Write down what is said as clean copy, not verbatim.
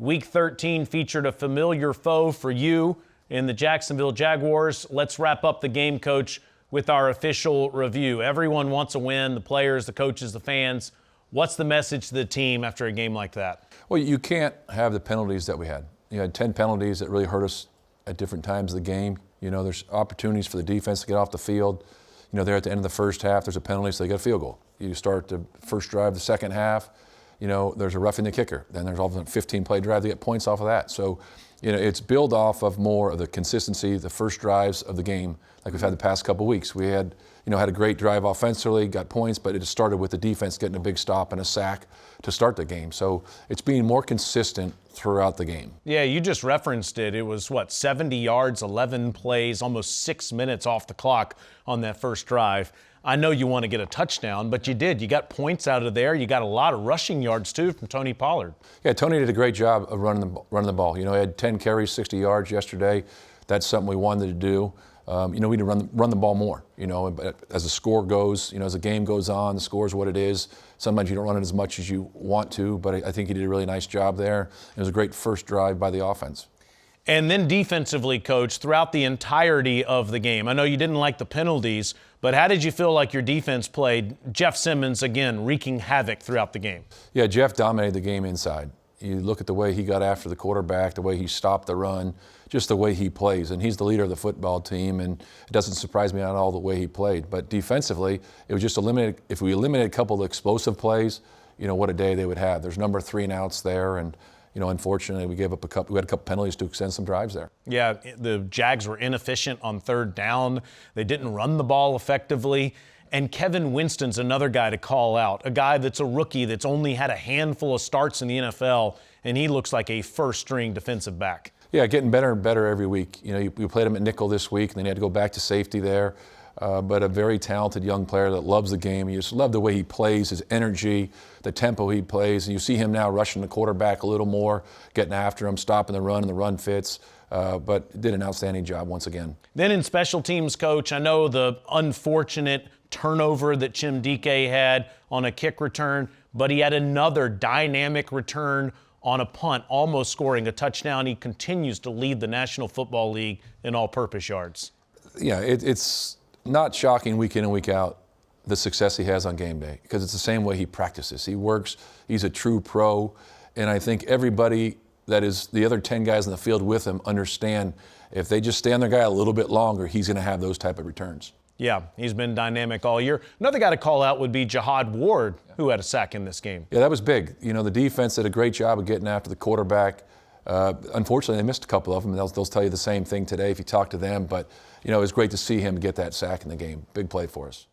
Week 13 featured a familiar foe for you in the Jacksonville Jaguars. Let's wrap up the game, Coach, with our official review. Everyone wants a win, the players, the coaches, the fans. What's the message to the team after a game like that? Well, you can't have the penalties that we had. You had 10 penalties that really hurt us at different times of the game. You know, there's opportunities for the defense to get off the field. You know, there at the end of the first half, there's a penalty, so they get a field goal. You start the first drive, the second half, you know, there's a roughing the kicker. Then there's all of a 15-play drive to get points off of that. So, you know, it's built off of more of the consistency, the first drives of the game, like we've had the past couple of weeks. We had, you know, had a great drive offensively, got points, but it started with the defense getting a big stop and a sack to start the game. So it's being more consistent throughout the game. Yeah, you just referenced it. It was, 70 yards, 11 plays, almost 6 minutes off the clock on that first drive. I know you want to get a touchdown, but you did. You got points out of there. You got a lot of rushing yards, too, from Tony Pollard. Yeah, Tony did a great job of running the ball. You know, he had 10 carries, 60 yards yesterday. That's something we wanted to do. You know, we need to run the ball more. You know, as the score goes, you know, as the game goes on, the score is what it is. Sometimes you don't run it as much as you want to, but I think he did a really nice job there. It was a great first drive by the offense. And then defensively, Coach, throughout the entirety of the game, I know you didn't like the penalties, but how did you feel like your defense played? Jeff Simmons, again, wreaking havoc throughout the game. Yeah, Jeff dominated the game inside. You look at the way he got after the quarterback, the way he stopped the run, just the way he plays. And he's the leader of the football team, and it doesn't surprise me at all the way he played. But defensively, it was just eliminated. If we eliminated a couple of explosive plays, you know, what a day they would have. There's number 3 and outs there, and you know, unfortunately, we had a couple penalties to extend some drives there. Yeah, the Jags were inefficient on third down. They didn't run the ball effectively. And Kevin Winston's another guy to call out, a guy that's a rookie that's only had a handful of starts in the NFL, and he looks like a first-string defensive back. Yeah, getting better and better every week. You know, we played him at nickel this week, and then he had to go back to safety there. But a very talented young player that loves the game. You just love the way he plays, his energy, the tempo he plays. And you see him now rushing the quarterback a little more, getting after him, stopping the run, and the run fits. But did an outstanding job once again. Then in special teams, Coach, I know the unfortunate turnover that Chimdike had on a kick return, but he had another dynamic return on a punt, almost scoring a touchdown. He continues to lead the National Football League in all-purpose yards. Yeah, it's not shocking week in and week out the success he has on game day, because it's the same way he practices. He works, he's a true pro, and I think everybody that is the other 10 guys in the field with him understand if they just stay on their guy a little bit longer, he's going to have those type of returns. Yeah, he's been dynamic all year. Another guy to call out would be Jihad Ward, who had a sack in this game. Yeah, that was big. You know, the defense did a great job of getting after the quarterback. Unfortunately, they missed a couple of them. They'll tell you the same thing today if you talk to them. But, you know, it was great to see him get that sack in the game. Big play for us.